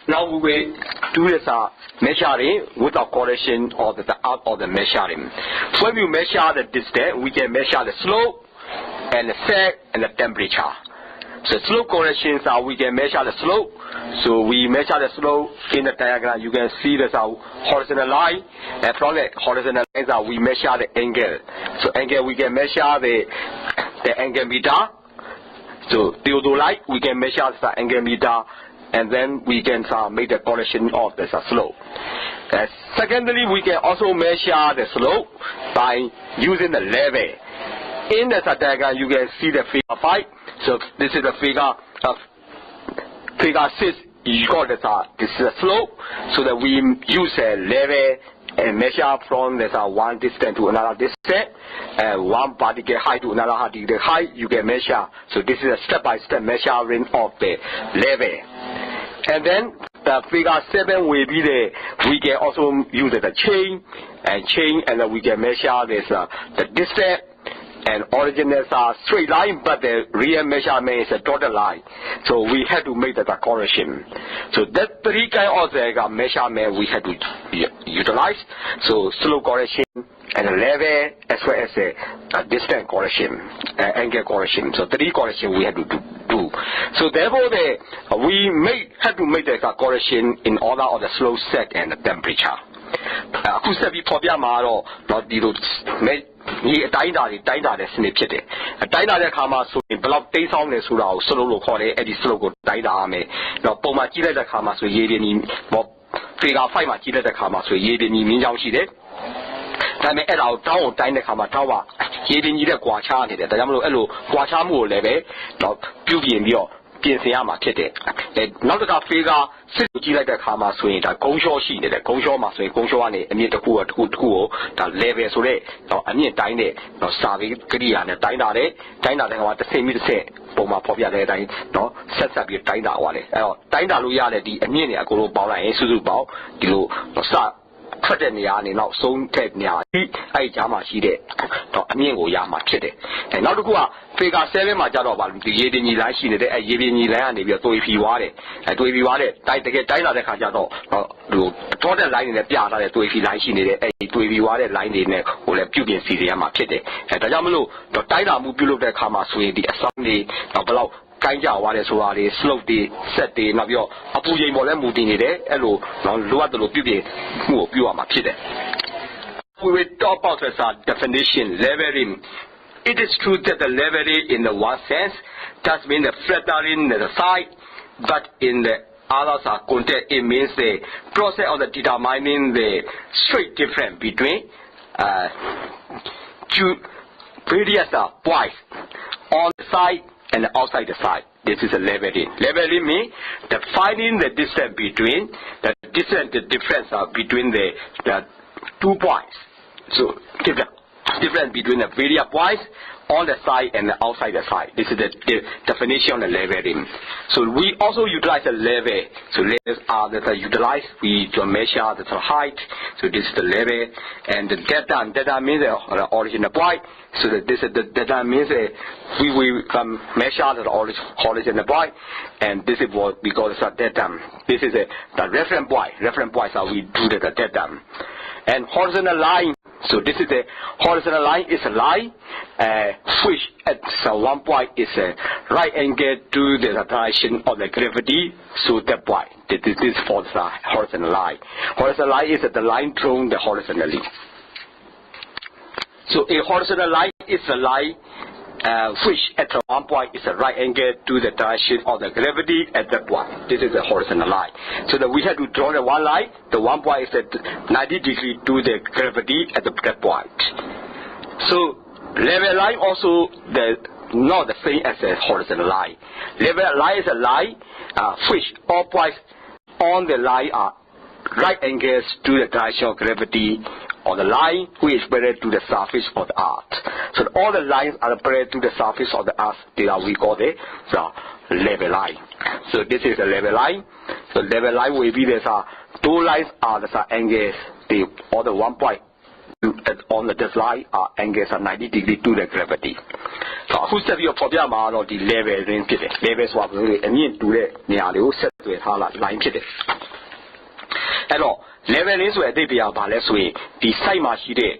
Now we will do this measuring without correction of the out of the measuring. When we measure the distance, we can measure the slope and the sag and the temperature. So slope corrections are we can measure the slope. So we measure the slope in the diagram. You can see this horizontal line, and from the horizontal lines we measure the angle. So angle we can measure the angle meter. So theodolite we can measure the angle meter, and then we can make the correction of the slope. Secondly, we can also measure the slope by using the level. In the diagram, you can see the figure 5. So this is the figure 6. You got this is the slope. So that we use a level and measure from this one distance to another distance, and one particle height to another particle height. You can measure. So this is a step-by-step measuring of the level. And then the figure 7 will be we can also use the chain, and then we can measure this the distance. And origin is a straight line, but the real measurement is a dotted line. So we have to make that a correction. So that three kind of measurement we have to utilize. So slope correction and a level as well as a distance correction, angle correction. So three correction we have to do. So therefore we have to make the correction in order of the slope, sag and the temperature. အခုဆက်ပြီးဖော်ပြမှာတော့ဒီလိုဒီအတိုင်းအတာတဲ့စနစ်ဖြစ်တယ်အတိုင်းအတာတဲ့အခါမှာဆိုရင်ဘယ်လောက်တိမ်းဆောင်းနေဆိုတာကို slope လို့ခေါ်တယ်အဲ့ဒီ slope ကိုတိုင်းတာရမယ်တော့ပုံမှန်ကြည့်လိုက်တဲ့အခါမှာဆိုရေပြင်ကြီးfigure 5မှာကြည့်လိုက်တဲ့အခါမှာဆိုရေပြင်ကြီးမြင်းချောင်းရှိတယ်ဒါပေမဲ့အဲ့ဒါကိုတောင်းကိုတိုင်းတဲ့အခါမှာတောင်းကရေပြင်ကြီးတဲ့ကွာခြားနေတယ်ဒါကြောင့်မလို့အဲ့လိုကွာခြားမှုကိုလည်းပဲတော့ပြုပြင်ပြီးတော့ပြင်ဆင်ရမှာဖြစ်တယ်နောက်တစ်ခါ figure စစ်ကိုကြည့်လိုက်တဲ့အခါမှာဆိုရင်ဒါကုန်းလျှောရှိနေတယ်ကုန်းလျှောမှာဆိုရင်ကုန်းလျှောကနေအမြင့်တစ်ခုကိုဒါ level ဆိုတဲ့အမြင့်တိုင်းတဲ့စာပေကိရိယာနဲ့တိုင်းတာတဲ့ခါမှာတစ်ဆင့်ပြီးတစ်ဆင့်ပုံမှာဖော်ပြတဲ့အတိုင်းဆက်ပြီးတိုင်းတာသွားတယ်အဲ့တော့တိုင်းတာလို့ရတဲ့ဒီအမြင့်တွေအကုန်လုံးပေါင်းလိုက်ရင်စုစုပေါင်းဒီလိုထွက်တဲ့နေရာကနေနောက်ဆုံးတဲ့နေရာအဲ့ကြားမှာရှိတဲ့အမြင့်ကိုရမှာဖြစ်တယ်နောက်တစ်ခုက figure 7မှာကြတော့ဗာဒီရေပြင်ညီလိုင်းရှိနေတဲ့အဲ့ရေပြင်ညီလိုင်းကနေပြီးတော့တွေးဖြီသွားတယ်တွေးဖြီသွားတဲ့တကယ်တိုင်းလာတဲ့ခါကျတော့ဟိုထောတဲ့ line တွေနဲ့ပြထားတဲ့တွေးဖြီ line ရှိနေတဲ့အဲ့တွေးဖြီသွားတဲ့ line တွေနဲ့ဟိုလည်းပြုပြင်စီရမှာဖြစ်တယ်ဒါကြောင့်မလို့တိုင်းတာမှုပြုလုပ်တဲ့ခါမှာဆိုရင်ဒီအစောင်းတွေဘယ်လောက်ကိုင်းကြသွားတယ်ဆိုတာတွေ slope တွေ set တွေနောက်ပြီးတော့အပူချိန်ပေါ်လည်းမူတည်နေတယ်အဲ့လိုလိုအပ်တယ်လို့ပြုပြင်မှုကိုပြုရမှာဖြစ်တယ် We will talk about the definition leveling. It is true that the leveling in the one sense does mean the flattering the side, but in the other context it means the process of the determining the straight difference between two various points on the side and outside the side. This is a leveling. Leveling means finding the distance between the difference between the 2 points. So difference between the various points on the side and the outside the side. This is the definition of the leveling. So we also utilize the level. So levels are that are utilized. We measure the height. So this is the level. And the data means the original point. So this is the data means we measure the original point. And this is what we call the datum. This is the reference point. Reference points are we do the datum. And horizontal line. So this is the horizontal line is a line which at one point is a right angle to the direction of the gravity. So that point, this is for the horizontal line. Horizontal line is the line drawn horizontally. So a horizontal line is a line which at one point is a right angle to the direction of the gravity at that point. This is the horizontal line. So that we have to draw the one line. The one point is at 90 degrees to the gravity at that point. So level line also not the same as a horizontal line. Level line is a line which all points on the line are right angles to the direction of gravity or the line which is parallel to the surface of the earth. So all the lines are parallel to the surface of the earth. They are we call the level line. So this is a level line. So level line will be the two lines are the angles. All the one point on this line are angles are 90 degrees to the gravity. So အခုဆက်ပြီးတော့ဖော်ပြမှာတော့ဒီ level ရင်းဖြစ်တယ် level ဆိုတာဘယ်လိုလဲအမြင့်တူတဲ့နေရာလေးကိုဆက် တွေ့ထားလာ line ဖြစ်တယ်အဲ့တော့ level လေးဆိုတဲ့အတိတ်တရားပါလဲဆိုရင်ဒီ site မှာရှိတဲ့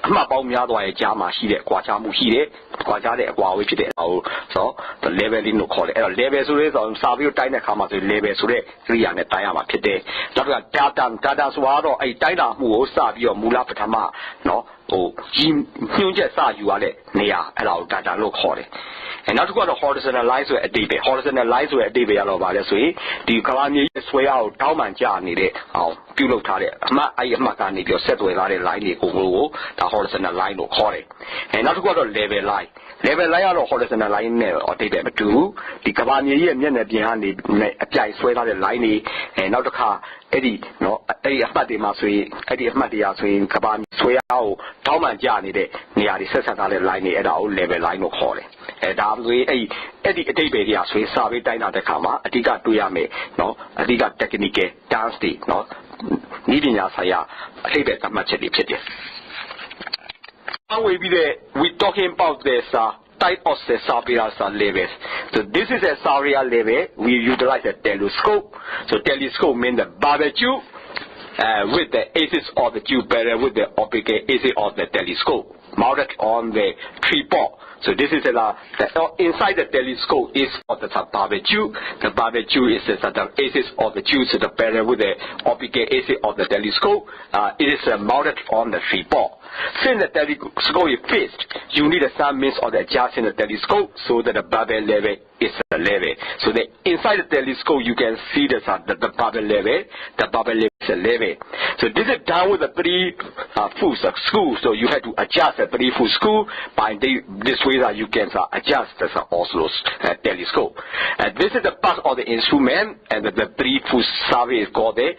အမှတ်ပေါင်းများသွားရဲ့ကြားမှာရှိတဲ့ကွာခြားမှုရှိတယ်ကွာခြားတဲ့အကွာအဝေးဖြစ်တဲ့ဟိုဆိုတော့ level လေးလို့ခေါ်တယ်အဲ့တော့ level ဆိုရဲဆိုစာပြီးတိုင်းတဲ့အခါမှာဆို level ဆိုတဲ့ကိရိယာနဲ့တိုင်းရမှာဖြစ်တယ်နောက်တစ်ခါ data ဆိုတော့အဲ့တိုင်းတာမှုကိုစပြီးတော့မူလပထမနော်ဟိုညွှန်းချက်စယူရတဲ့နေရာအဲ့ဒါကို data လို့ခေါ်တယ်နောက်တစ်ခုကတော့ horizontal line ဆိုတဲ့အတိတ်ပဲ horizontal line ဆိုတဲ့အတိတ်ပဲရတော့ဗာလဲဆိုရင်ဒီကဘာမြေရဲ့ဆွဲအားကိုတောင်းပန်ကြနေတဲ့အောင်ပြုလုပ်ထားတဲ့အမှတ်အဲ့အမှတ်ကနေပြီးတော့ဆက်သွယ်ထားတဲ့ line တွေကိုဒါ horizontal line လို့ခေါ်တယ်နောက်တစ်ခုကတော့ level line level line ကတော့ horizontal line နဲ့အတိတ်ပဲမတူဘူးဒီကဘာမြေရဲ့မျက်နှာပြင်ကနေအပြိုင်ဆွဲထားတဲ့ line တွေနောက်တစ်ခါအဲ့ဒီနော်အဲ့ဒီအမှတ်တွေမှာဆိုရင်အဲ့ဒီအမှတ်တရားဆိုရင်ကဘာမြေဆွဲအားကိုတောင်းပန်ကြနေတဲ့နေရာတွေဆက်ဆက်ထားတဲ့ line တွေအဲ့ဒါကို level line လို့ခေါ်တယ်ဒါဆိုရင်အဲ့ဒီအတိတ်ပဲတွေကဆိုရင်စာပေတိုင်းတာတဲ့ခါမှာအဓိကတွေ့ရမယ်နော်အဓိက technical dance တွေနော်ဤပညာဆိုင်ရာအတိတ်ပဲသတ်မှတ်ချက်တွေဖြစ်တယ်we talking about this type of the Sabiras levels. So this is a Saria level. We utilize a telescope. So telescope means the barbecue with the axis of the tube bearer with the opposite axis of the telescope mounted on the tripod. So this is inside the telescope is for the barbecue. The barbecue is the axis of the tube, so the bearer with the opposite axis of the telescope. It is mounted on the tripod. Since the telescope is fixed, you need some means of adjusting the telescope so that the barbell level is the level. So inside the telescope you can see the barbell level. The barbell level is a level. So this is done with the 3-foot screw. So you have to adjust the 3-foot screw by this way that you can adjust the Oslo's telescope. This is the part of the instrument, and the 3-foot survey is called the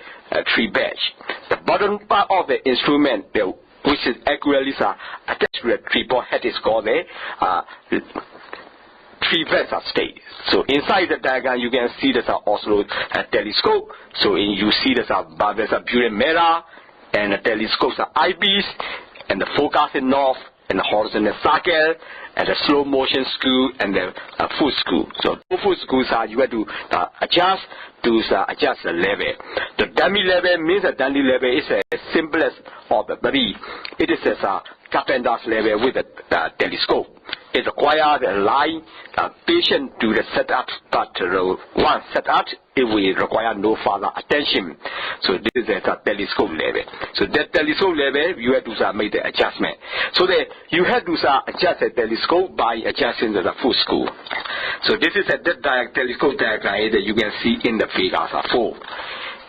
tree badge. The bottom part of the instrument, which is accurately attached to the tripod head, is called the tree-badge state. So inside the diagram you can see the Oslo telescope. So you see the built-in mirror and the telescope's eyepiece and the focusing knob and the horizontal circle and the slow motion screw and the foot screw. So two foot screws you have to adjust the level. The dummy level means the dummy level is the simplest of the three. It is a carpenter's level with the telescope. It requires a line patient to the setup, but once set up, it will require no further attention. So this is a telescope level. So that telescope level, you have to make the adjustment. So that you have to adjust the telescope by adjusting the foot screw. So this is a telescope diagram that you can see in the figures 4.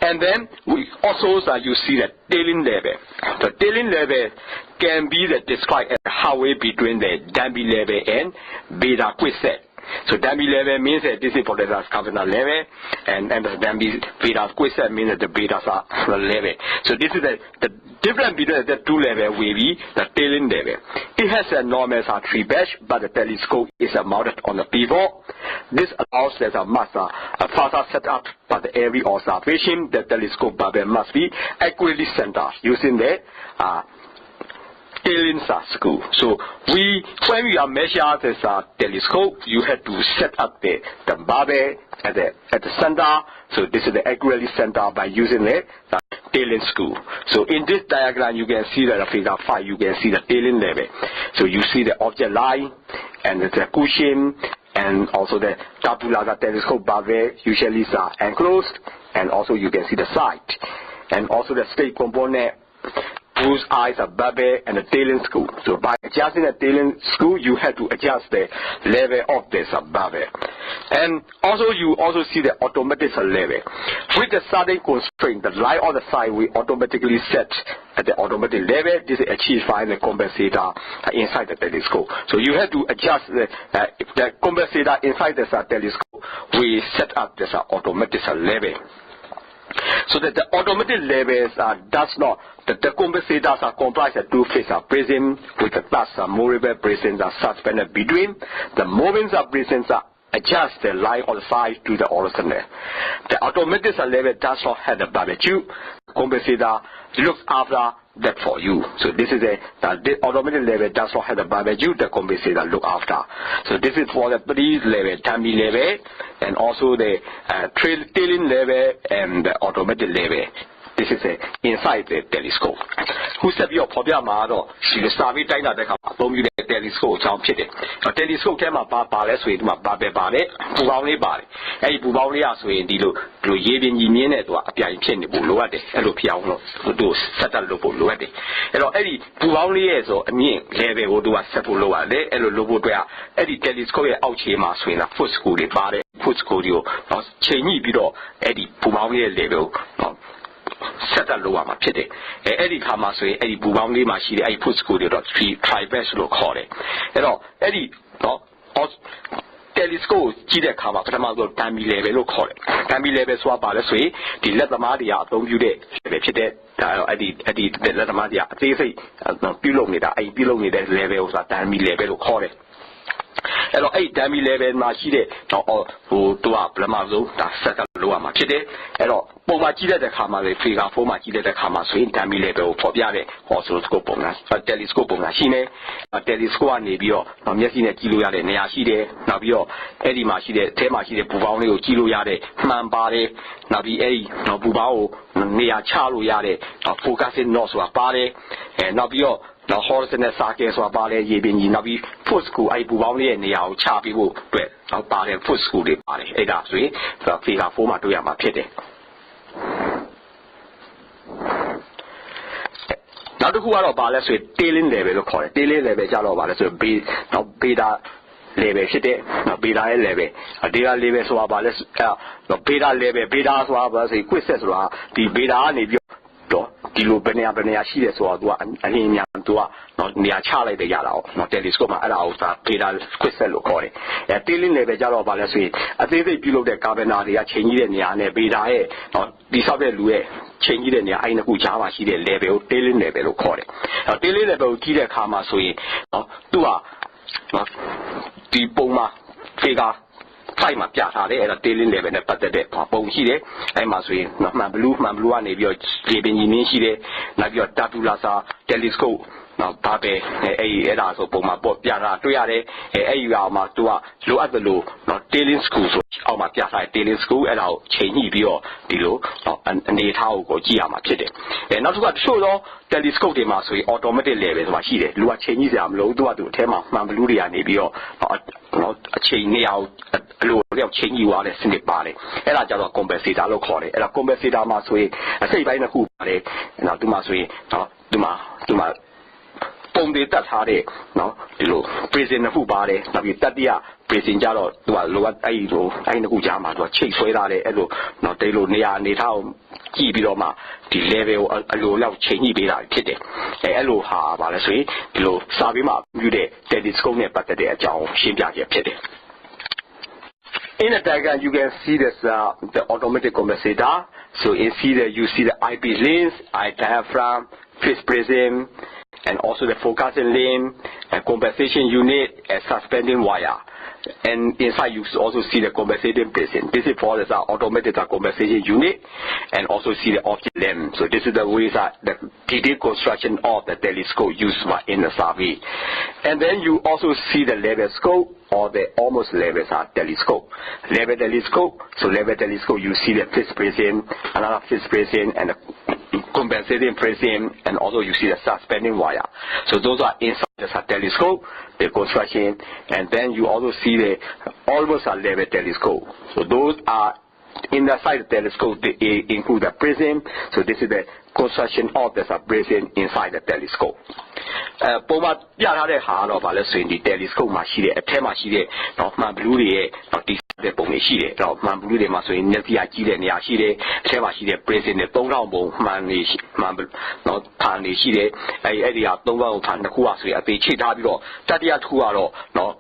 And then we also you see the tailing level. The tailing level can be described as halfway between the dummy level and beta quiset. So dummy level means that this is for the carpenter level, and the dummy beta quiset means that the betas are level. So this is the difference between the two levels will be the tailing level. It has a normal tree badge, but the telescope is mounted on the pivot. This allows that a faster setup, but every observation the telescope barbell must be accurately centered using the tailing screw. So when we are measuring this telescope, you have to set up the barbell at the center. So this is the accurately center by using the tailing screw. So in this diagram you can see that figure 5 you can see the tailing level. So you see the object line and the cushion and also the tabula telescope barbell usually is enclosed, and also you can see the side and also the state component whose eyes are barbell and the tailing screw. So by adjusting the tailing screw, you have to adjust the level of this barbell. And also you also see the automatic level. With the certain constraint, the line on the side will automatically set at the automatic level. This is achieved by the compensator inside the telescope. So you have to adjust the compensator inside the telescope. We set up this automatic level. So that the automatic levels the compensators are comprised of two phases prism with the plus movable prisms are suspended between. The movements of prisms are adjust the line on the side to the horizontal. The automatic level does not have the barbecue. Compensator looks after that for you. So this is the automated level does not have the barbecue, the compensator look after. So this is for the 3 level, dummy level, and also the tailing level and the automated level. This is inside the telescope. Who said your problem model? She was starting to the telescope. Telescope came up by less with my baby body, Pubali body. A Pubali as we did to Yevin Union at Pian Buluade, Elopiano, to settle Lopuluade. And Eddie Pubali is or me, Leve will do a Sepulua, Elo Lobodea, Eddie telescope out here, Maswina, foot school, body, foot school, Cheney below, Eddie Pubali level. Settle lower my pity. Eddie Kamasway, Eddie Bubangli Mashi, I put school to 3 tribesal call it. Eddie, telescope, Gida Kama, Tamado, Tammy level call it. Tammy level swap by the way, the letter Madia, don't you dare, Eddie, the letter Madia, they say, below me that I belong with that levels at Tammy level call it. Alors, 8 demi level machine, ou doit blamazo, da settle loa machine. Alors, pour ma chile de Kama, les figures pour ma chile de Kama, so in demi level for Biale, also scope on us, a telescope on machine, a telescope on Nebio, no Messina Kiloyade, Neashide, Nabio, Eddie Machine, Temachide, Puvano, Kiloyade, Mambare, Nabi A, no Bubao, Nea Chalo Yade, focusing no so a body, and Nabio. Now, horse and the sake so about it, ye been in Navi, foot school, I bought in the out chappy wood, but about a foot school, a three, the figure format to Yama Pity. Now, the who are about us with tailing level, call it tailing level, Jalo, be now beta level, city, now beta level, a data level so about us, no beta level, beta so about a quiz, the beta need Dilo Benia she is what an Indian to not near Charlie the Yellow, not telescope allows that pedal crystal call it. A tailing level Jalo Balasui, as they below the Cabernaria, changing the Ane Beda, not the Sabe changing the Aina Java, she level, tailing level call it. A tailing level Kida Kama Sui, Dua, the Boma figure. Time up Yata, and a tailing level, but the Bonhide, I must win, not my blue, and if you're living in Nishide, not your Tatulasa telescope, now Pape, a Edaso Poma, Yara, Tuyare, a Matua, low at the low, not tailing school, so our Yata tailing school, and I'll change you below, and a how go Giama Kid. And not what show though, telescope they must be automatic level, what he did, Lua Chinese, I'm low to Tema, Mamluria, Nebio, not a chain out. Low chain you are a cynic body, and I just compensate our call it, and I compensate our mass way. I say by the hoop body, and I do my way, to my bomb the that hardy, no, below, prison the hoop body, now we tadia, prison jalo, to a lower aido, I know Jama, to a chase way, edo, not they load near Nitao, Kibidoma, the level a low love chainy be like kitty, a low harbor, I say, below Sabima, you there, that is going but the day, John, Shimbia, pity. In the diagram, you can see this the automatic compensator. So you see the eyepiece lens, eye diaphragm, face prism, and also the focusing lens, a compensation unit, a suspending wire. And inside you also see the compensating prism. This is for the automatic compensation unit, and also see the object lens. So this is the ways that the detailed construction of the telescope used in the survey. And then you also see the level scope, or the almost level telescope. Level telescope, so level telescope you see the fixed prism, another fixed prism, and the compensating prism, and also you see the suspending wire. So those are inside the telescope, the construction, and then you also see the almost level telescope. So those are in the side of the telescope, they include the prism. So this is the construction of the prism inside the telescope. ပုံမှန်ပြထားတဲ့ဟာတော့ဗာလဲဆိုရင်ဒီ telescope မှာရှိတဲ့အထက်မှာရှိတဲ့တော့မှန်ဘလူးတွေရဲ့တော့ဒီတဲ့ပုံတွေရှိတယ်တော့မှန်ဘလူးတွေမှာဆိုရင်မျက်စိကကြီးတဲ့နေရာရှိတယ်အထက်မှာရှိတဲ့ prism နဲ့3000ပုံမှန်နေမှန်တော့ဌာန်နေရှိတယ်အဲ့ဒီဟာ3000ဌာန်တစ်ခုอ่ะဆိုရင်အသေးချိတ်ထားပြီးတော့တတိယတစ်ခုကတော့နော်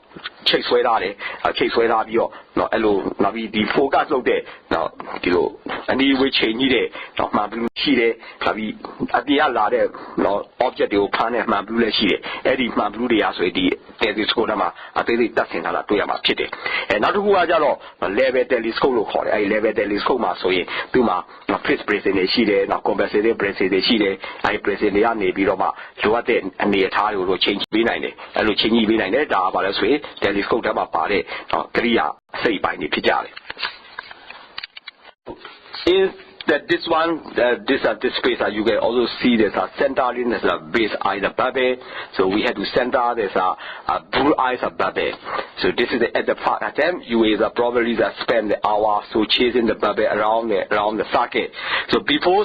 ချိတ်ဆွဲထားတယ်ချိတ်ဆွဲထားပြီးတော့နော်အဲ့လိုနောက်ပြီးဒီ focus လုပ်တဲ့နော်ဒီလိုအနီးဝေးချိန်ကြီးတဲ့နော်မှန်ဘလူး ရှိတယ်ဒါပြီးအပြင်ကလာတဲ့နော် object တွေကိုဖမ်းတဲ့မှန်ဘလူးလည်းရှိတယ်အဲ့ဒီမှန်ဘလူးတွေအားဆိုရင်ဒီ telescope မှာအသေးသေးတက်ဆင်ထားတာတွေ့ရမှာဖြစ်တယ်နောက်တစ်ခုကကြတော့ level telescope လို့ခေါ်တယ်အဲ့ level telescope မှာဆိုရင်သူ့မှာ fixed bracing တွေရှိတယ်နောက် compensating bracing တွေရှိတယ်အဲ့ bracing တွေကနေပြီးတော့မှလိုအပ်တဲ့အနေအထားတွေကိုချိန်ကြည့်ပေးနိုင်တယ်အဲ့လိုချိန်ကြည့်ပေးနိုင်တယ်ဒါကဘာလဲဆိုရင် telescope ထဲမှာပါတဲ့နော်ကိရိယာအစိတ်ပိုင်းတွေဖြစ်ကြတယ် is that this one this space you can also see there's a centering there's a base eye the bubble so we had to center there's a blue eyes of bubble so this is at the part attempt you is probably spend the hour so chasing the bubble around the circuit so before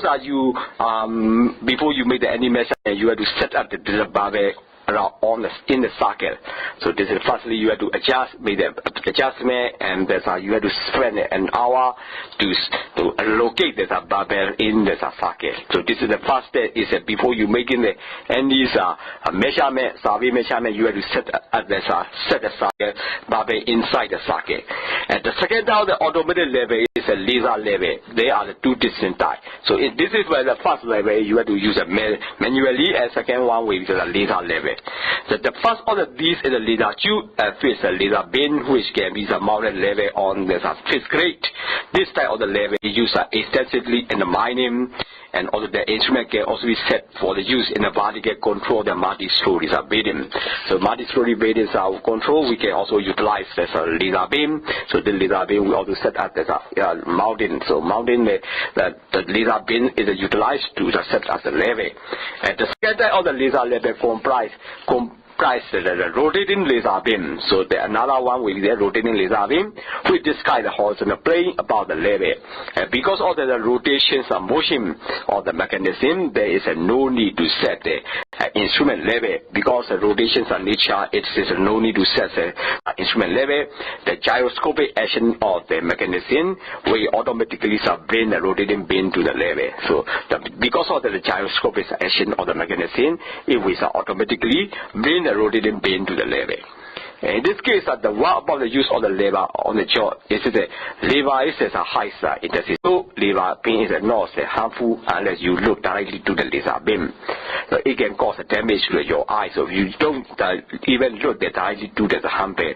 you make the animation you have to set up the bubble around in the circle. So this is firstly you have to make the adjustment and there's you have to spend an hour to locate the barbell in the circle. So this is the first step is that before you making any measurement, survey measurement, you have to set the circle barbell inside the circle. And the second down the automated level is a laser level. They are the two distinct types. So this is where the first level you have to use a manually and second one will be the laser level. So the first of these is a laser tube with a laser bin which can be mounted level on the fixed grate. This type of the level is used extensively in the mining and also the instrument can also be set for the use in the vertical control the multi-story bedding. So multi-story bedding control we can also utilize as a laser beam. So the laser beam we also set up as a mounting. So mounting the laser beam is utilized to set as a level. And the second type of the laser level comprise the rotating laser beam. So another one will be the rotating laser beam which describe the horizontal plane about the level. Because of the rotations and motion of the mechanism, there is no need to set the instrument level. Because the rotations are nature, it is no need to set the instrument level. The gyroscopic action of the mechanism will automatically bring the rotating beam to the level. So because of the gyroscopic action of the mechanism, it will automatically bring the rotating beam to the level. In this case, the what about the use of the lever on the jaw is the lever is a high intensity. So lever beam is not harmful unless you look directly to the laser beam. So it can cause damage to your eye. So if you don't even look directly to the hamper,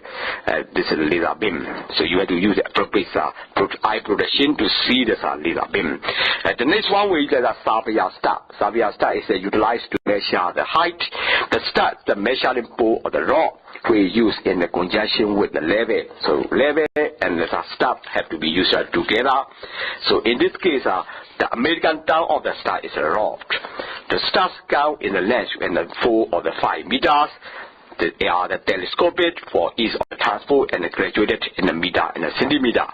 this is the laser beam. So you have to use the appropriate eye protection to see the laser beam. The next one we use the Savia star. Savia star is utilized to measure the height. The star, the measuring pole of the rod we use in the conjunction with the lever. So lever and the star have to be used together. So in this case, the American town of the star is a rod. The stars count in the length and the 4 or the 5 meters. They are the telescopic for ease of the transport and graduated in the meter and the centimeter.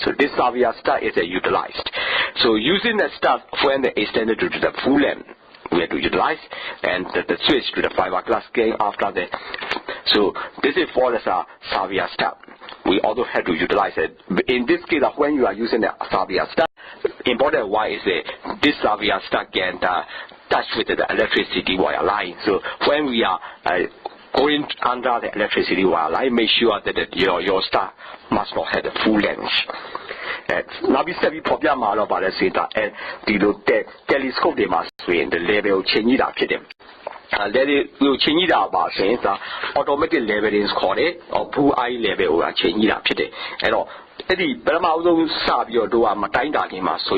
So this Savia star is utilized. So using the star when they extended to the full length, we have to utilize and the switch to the fiberglass game after that. So this is for the Savia star. We also have to utilize it. In this case, when you are using the Savia star, important why is this Savia star can touch with the electricity wire line. So when we are going under the electricity wire line, make sure that your star must not have the full length. Now we say we probably are about the center and the telescope they must swing the level change that to them. Let will change that about saying automatic level is called it or blue eye level will change that to them. And all Eddie, but I'm also Sabio do a Matinda game, so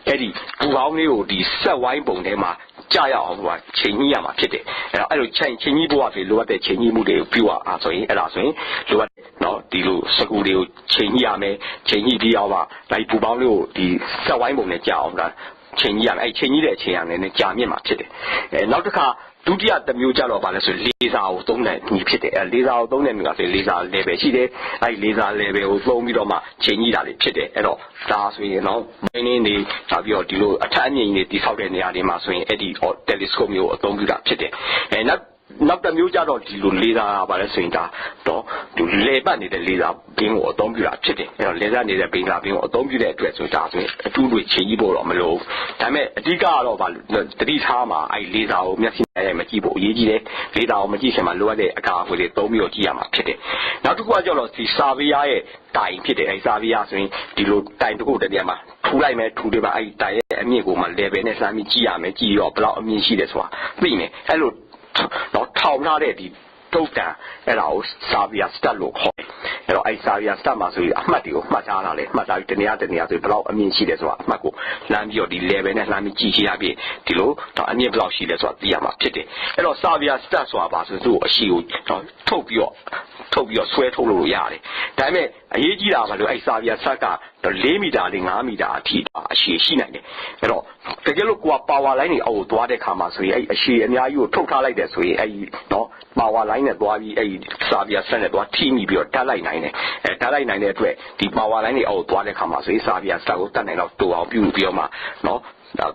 Eddie, who only the Sawai Bonema, Jaya on what Chinyama Kitty. And I will change Chinibo if you look at the Chinimude, pure answering, and answering, look at no, the Sagudio, Chinyame, Chinidiava, like Pubano, the Sawai Boneta, Chinyam, a Chinide Chian and the Jamima Kitty. And not the car. ဒုတိယတစ်မျိုးကြတော့ဗာလဲဆိုလေဆာကိုသုံးတဲ့ညီဖြစ်တယ်လေဆာကိုသုံးတဲ့မျိုးကဆိုလေဆာ level ရှိတယ်အဲ့လေဆာ level ကိုသုံးပြီးတော့မှချိန်ကြီးတာလေးဖြစ်တယ်အဲ့တော့ဒါဆိုရင်တော့မင်းင်းနေဒါပြီးတော့ဒီလိုအထက်အမြင့်ကြီးတွေတိဆောက်တဲ့နေရာတွေမှာဆိုရင်အဲ့ဒီ telescope မျိုးကိုအသုံးပြုတာဖြစ်တယ်နောက် နောက်တစ်မျိုးကြတော့ဒီလိုလေးစားပါလဲဆိုရင်ဒါတော့ဒီလေပတ်နေတဲ့လေးစားဘင်းကိုအသုံးပြုတာဖြစ်တယ်အဲ့တော့လေစားနေတဲ့ဘင်းစားဘင်းကိုအသုံးပြုတဲ့အတွက်ဆိုဒါဆိုရင်အထူးတွေချိန်ကြီးဖို့တော့မလိုဒါပေမဲ့အဓိကကတော့ဗာတတိထားမှာအဲ့လေးစားကိုမျက်စိနဲ့မကြည့်ဖို့အရေးကြီးတယ်လေးစားကိုမကြည့်ခင်မှာလိုအပ်တဲ့အကာအကွယ်တွေသုံးပြီးတော့ကြည့်ရမှာဖြစ်တယ်နောက်တစ်ခုကကျတော့ဒီစာဗီယာရဲ့တိုင်ဖြစ်တယ်အဲ့စာဗီယာဆိုရင်ဒီလိုတိုင်တစ်ခုတည်းမှာထူလိုက်မယ်ထူတယ်ပါအဲ့တိုင်ရဲ့အမြင့်ကိုမှ level နဲ့စမ်းပြီးကြည့်ရမယ်ကြည့်ရောဘယ်လောက်အမြင့်ရှိတယ်ဆိုတာသိမယ်အဲ့လိုတော့ထောင်ထားတဲ့ဒီတုတ်တန်အဲ့ဒါကိုစာဗီယာစတက်လို့ခေါ်တယ်အဲ့တော့အဲ့စာဗီယာစတက်မှာဆိုရင်အမှတ်တွေကိုမှတ်ထားတာလေမှတ်ထားပြီးတနေရာဆိုဘယ်လောက်အမြင့်ရှိတယ်ဆိုတာအမှတ်ကိုလှမ်းပြီးတော့ဒီ level နဲ့လှမ်းပြီးကြည့်ရပြီးဒီလိုတော့အမြင့်ဘယ်လောက်ရှိလဲဆိုတာသိရမှာဖြစ်တယ်အဲ့တော့စာဗီယာစတက်ဆိုတာပါဆိုသူ့အရှိကိုထုတ်ပြီးတော့ဆွဲထုတ်လို့ရတယ်ဒါပေမဲ့အရေးကြီးတာကလို့အဲ့စာဗီယာဆက်က4မီတာလေး5မီတာအထိအရှိရှိနိုင်တယ်အဲ့တော့တကယ်လို့ကိုကပါဝါလိုင်းတွေအောက်ကိုသွားတဲ့ခါမှာဆိုရင်အဲ့အရှိအများကြီးကိုထုတ်ထားလိုက်တယ်ဆိုရင်အဲ့နော်ပါဝါလိုင်းနဲ့သွားပြီးအဲ့စာဗီယာဆက်နဲ့သွားထိမိပြီးတော့တက်လိုက်နိုင်တယ်အဲတက်လိုက်နိုင်တဲ့အတွက်ဒီပါဝါလိုင်းတွေအောက်ကိုသွားတဲ့ခါမှာဆိုရင်စာဗီယာဆက်ကိုတက်နိုင်တော့တူအောင်ပြုပြီးတော့မှနော်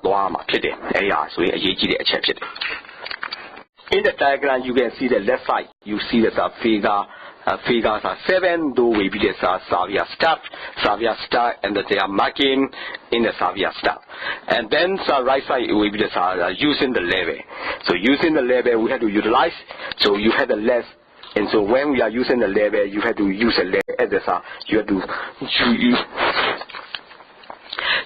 သွားမှာဖြစ်တယ်အဲ့ဒါဆိုရင်အရေးကြီးတဲ့အချက်ဖြစ်တယ်In the diagram, you can see the left side. You see that the figures are 7, though maybe there's a Savia star, and that they are marking in the Savia star. And then the right side, maybe there's using the lever. So using the lever, we have to utilize. So you have the less. And so when we are using the lever, you have to use a lever as you have to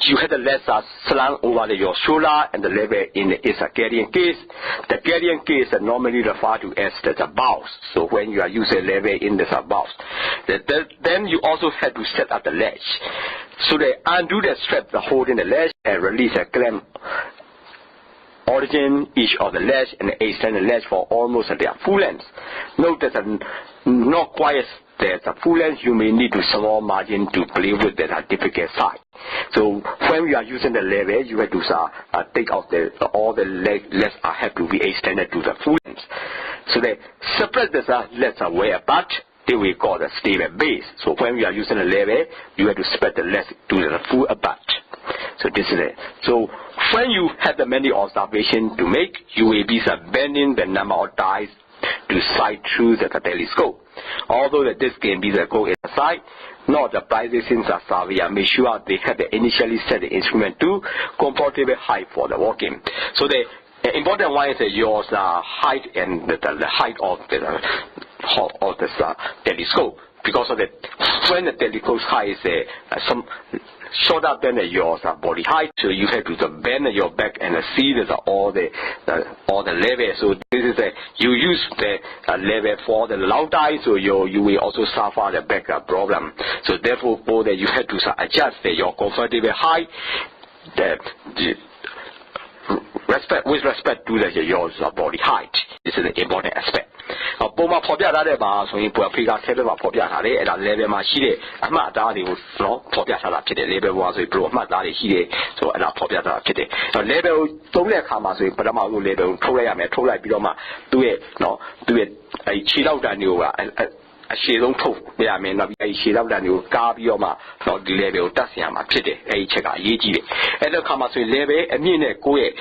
you have the letter slung over your shoulder and the lever is a carrying case. The carrying case is normally referred to as the bows. So when you are using lever in the bows, then you also have to set up the ledge. So they undo the strap holding the ledge and release a clamp origin each of the ledge and extend the ledge for almost their full length. Note that not quite there's a full length, you may need to small margin to play with that difficult side. So when you are using the lever, you have to take out all the legs have to be extended to the full length. So they separate the legs away apart. They will call the stable base. So when you are using the lever, you have to spread the legs to the full apart. So this is it. So when you have the many observations to make, you will be bending the number of dies to sight through the telescope. Although this can be the goal inside, not the prices in Savia. Make sure they have initially set the instrument to comfortable height for the walking. So the important one is your height and the height of the telescope. Because of when the telescope height is some shorter than your body height, so you have to bend your back and see all the lever. So this is you use the lever for the long time, so you will also suffer the back problem. So therefore, you have to adjust your comfortable height. With respect to your body height, this is the important aspect. ပုံမှာဖော်ပြထားတဲ့ပါဆိုရင်ဖေက7မှာဖော်ပြထားတယ်အဲ့ဒါ level မှာရှိတဲ့အမှတ်အသားတွေကိုနော်ဖော်ပြထားတာဖြစ်တယ် level 1ဆိုရင်ဘယ်လိုအမှတ်အသားတွေရှိတယ်ဆိုတော့အဲ့ဒါဖော်ပြထားတာဖြစ်တယ် level ကိုသုံးတဲ့အခါမှာဆိုရင်ပထမဆုံး level ကိုထုတ်လိုက်ရမယ်ထုတ်လိုက်ပြီးတော့မှသူ့ရဲ့အဲ့ခြေထောက်တန်းတွေကိုအရှည်ဆုံးထုတ်ပြရမယ်နောက်ပြီးအဲ့ခြေထောက်တန်းတွေကိုကားပြီးတော့မှတော့ဒီ level ကိုတက်ဆင်ရမှာဖြစ်တယ်အဲ့ဒီချက်ကအရေးကြီးတယ်အဲ့ဒီအခါမှာဆိုရင် level အမြင့်နဲ့ကိုယ့်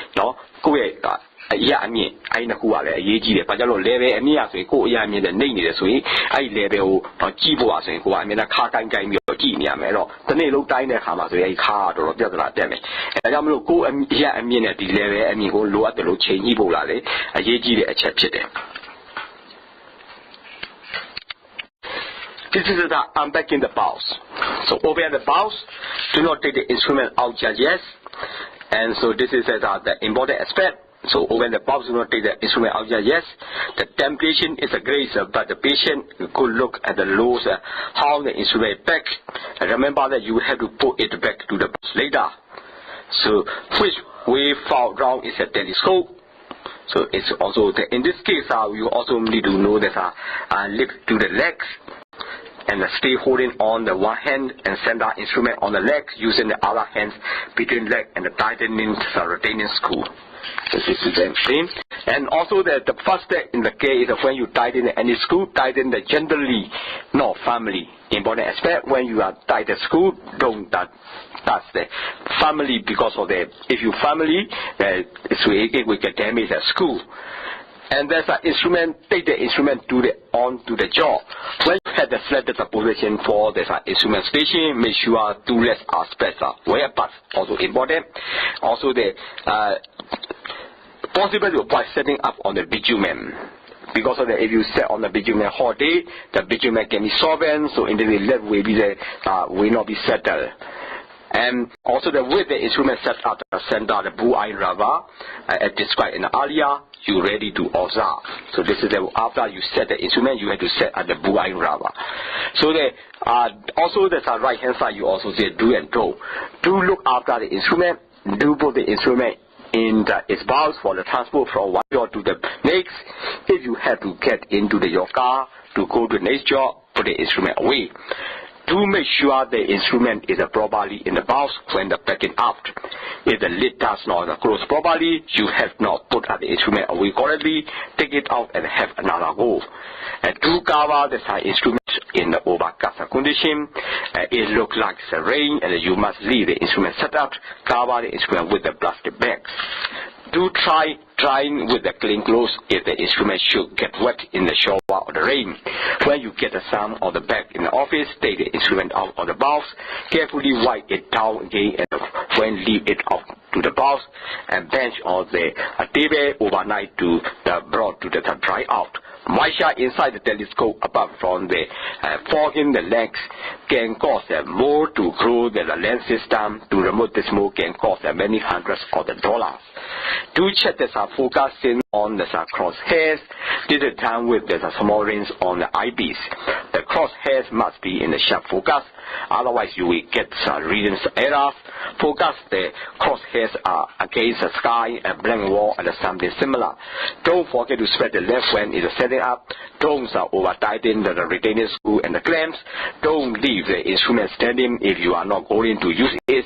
ရဲ့အရာအမြင့်အဲ့နှစ်ခုကလည်းအရေးကြီးတယ်ဘာကြောင့်လို့ level အမြင့်ရဆိုရင်ကိုယ်အရာအမြင့်နဲ့နှိမ့်နေတယ်ဆိုရင်အဲ့ level ကိုကြည့်ဖို့ဆိုရင်ကိုကအမြင်နဲ့ခါကိုင်းပြီးတော့ကြည့်နေရမယ်အဲ့တော့ဒီနေ့လုံးတိုင်းတဲ့အခါမှာဆိုရင်အဲ့ခါကတော့တော်တော်ပြဿနာတက်မယ်အဲဒါကြောင့်မလို့ကိုယ်အရာအမြင့်နဲ့ဒီ level အမြင့်ကိုလိုအပ်တယ်လို့ချိန်ကြည့်ဖို့လာလေအရေးကြီးတဲ့အချက်ဖြစ်တယ် This is the unpacking the bows. So open the bows. Do not take the instrument out just yet. And so this is the important aspect. So when the bows do not take the instrument out yet, the temptation is great, but the patient could look at the lows, how the instrument back. And remember that you have to put it back to the box later. So which way far down is a telescope. So it's also in this case you also need to know that lift to the legs. And stay holding on the one hand and send the instrument on the leg using the other hands between leg and the tightening the retaining screw. So this is the same. And also the first step in the case is when you tighten any screw, tighten the gently, not firmly. Important aspect when you are tight the screw, don't touch the firmly because of if you firmly, it will get damage the screw. and there's an instrument, take the instrument onto the jaw. When you have the selected position for there's an instrument station, make sure 2 legs are spread where parts also important. Also the possible to avoid setting up on the bitumen. Because of that, if you set on the bitumen hot day, the bitumen can be solvent, so in the left will be will not be settled. And also the way the instrument set up the center, the blue iron rubber, as described in earlier, you ready to observe. So this is after you set the instrument, you have to set at the blue iron rubber. So also there's a right hand side, you also say do and do. Do look after the instrument, do put the instrument in its box for the transport from one job to the next. If you have to get into your car to go to the next job, put the instrument away. Do make sure the instrument is properly in the box when the packing out. If the lid does not close properly, you have not put the instrument away correctly. Take it out and have another go. Do cover the instrument in the overcast condition. It looks like it's rain, and you must leave the instrument set up. Cover the instrument with the plastic bags. Do try drying with the clean clothes if the instrument should get wet in the shower or the rain. When you get the sun or the bag in the office, take the instrument out of the box. Carefully wipe it down again, and when leave it out to the box and bench or the table overnight to brought to the dry out. Moisture inside the telescope apart from the fogging the lens can cause more to grow the lens system. To remove the smoke can cost many hundreds of dollars. Do check the focusing on the crosshairs. This is done with the small rings on the eyepiece. The crosshairs must be in the sharp focus, otherwise you will get reading errors. Focus the crosshairs against the sky, a blank wall, and something similar. Don't forget to spread the left when it is setting up. Don't over tighten the retaining screw and the clamps. Don't leave the instrument standing if you are not going to use it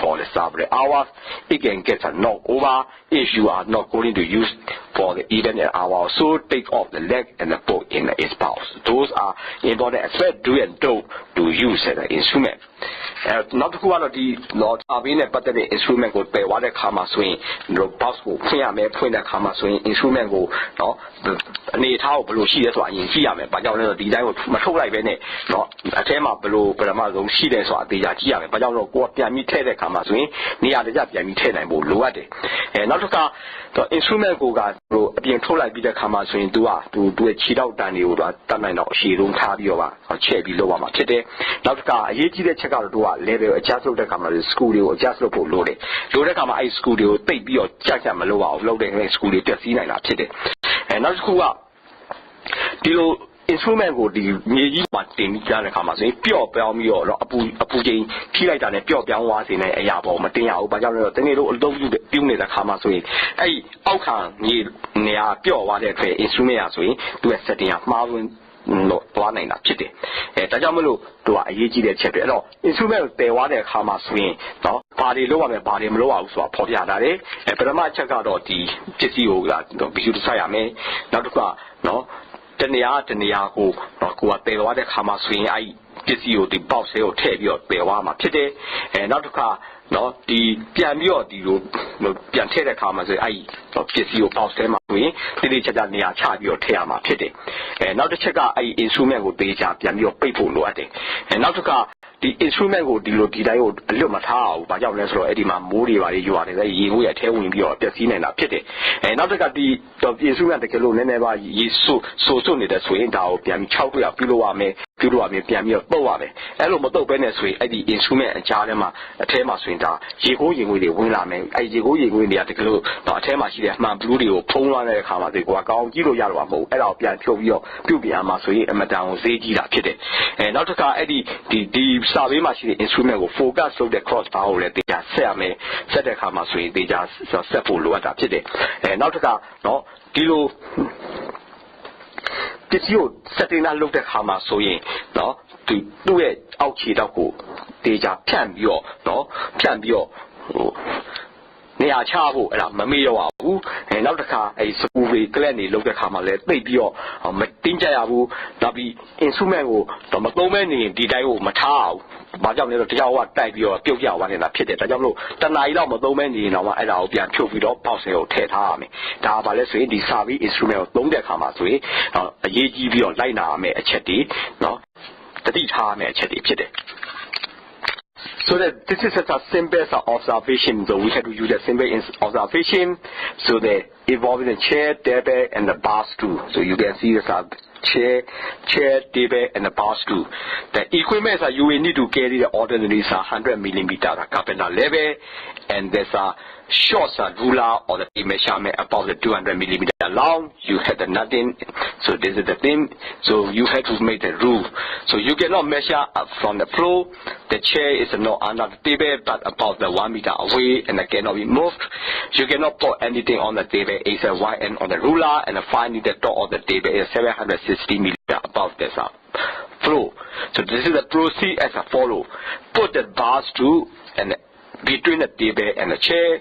for the several hours. It can get knocked over if you are not going to use for the even an hour. So take off the leg and the put in its pouch. Those are important aspects do and don't to use the instrument. Not who are the Lord Avin, but the instrument would pay what the Kama swing, no possible point the Kama swing instrument go, no, need how below she is what in Giam, but you design with Matola Bene, no, a tema below Peramazo, she is what they are Giam, but you know what Yamite the Kama swing, near the Yamite and Buluade. And not the instrument go being told like the Kama swing to do a cheat out than you done, she don't have your chair below a machete. Not a year check out to level adjust the camera school adjust the load it. Load the camera school take your jack and maloa loading school to see and upset it. And that's who are the instrument would be nearly one thing the camera say pure belmy or a pudding, key than a pure down was in a yabo, Matina, but you don't use the unit the camera swing. Hey, how can you near pure water instrument swing to a setting up Marvin? No, one in a chitty. Tajamulu to a yeji de chapter. No, instrument they want a Kama swing. No, party low and party low, so a potiadare, and Perama check out the Jessio, no, be to Sayame, not to no, Tenia, who, no, what they want a Kama swing. I Jessio, the boss, or Tabio, Bewama Chitty, and not to car. No, the Piamio, the Piantera Kama say, I kiss you past them. We did each other near Chabio Teama Tete. And now the checker, I instrument would be Piamio people no at it. And now to car. The instrument would deal Didio Lumata, but young Nesro Edima Moody, you are the you are telling your Tessin and a pity. And now the instrument the Kalo never is so soon that swing down Piam Chowia, Piloame, Piamio, Boame, Elomoto Benesway, the instrument and Charlema, a tema swinter, Jigoing with the Winame, I Jigoing with the article, not Tema, she has man Bludio, Pona, Kama, the Guagao, Giro Yaramo, Ella Pian Trovio, Pubia Masui, and Madame Zegi Pity. And now to car Eddie, the Sabi machine instrument will focus on the cross power that they are selling, set the Kama swing, they just several lower today. And now to car, no, Dilo. This you setting a look at Kama swing, no, to do it out here, they just can be no, can be your. နေရာချဖို့အဲ့ဒါမမေ့တော့ဘူးနောက်တစ်ခါအဲ့စပူတွေကလပ်နေလောက်တဲ့ခါမှာလည်းသိပ်ပြီးတော့မတင်းကြရဘူးနောက်ပြီး instrument ကိုမသုံးမဲနေဒီတိုင်းကိုမထားအောင်ဘာကြောင့်လဲဆိုတော့တရားဝတိုက်ပြီးတော့ပြုတ်ကြသွားနေတာဖြစ်တယ်ဒါကြောင့်မလို့တနားရီလောက်မသုံးမဲနေတော့မှအဲ့ဒါကိုပြန်ဖြုတ်ပြီးတော့ပေါက်စင်ကိုထည့်ထားရမယ်ဒါကဘာလဲဆိုရင်ဒီ service instrument ကိုသုံးတဲ့ခါမှာဆိုရင်အရေးကြီးပြီးတော့လိုက်နာရမယ်အချက်တွေနော်တတိထားရမယ်အချက်တွေဖြစ်တယ်So that this is such a simple observation. So we have to use a simple observation. So that involving the chair, table, and the bar stool. So you can see this chair, table, and the bar stool. The equipment you will need to carry the ordinary 100 millimeter carpenter level, and there's a short ruler or the measurement about the 200 millimeter long. You have the nothing. So this is the thing. So you have to make the rule. So you cannot measure up from the floor. The chair is not under the table, but about the 1 meter away, and it cannot be moved. You cannot put anything on the table. It's a y end on the ruler, and finally the top of the table is 760 millimeter above the floor. So this is the procedure as a follow. Put the bar stool and between the table and the chair.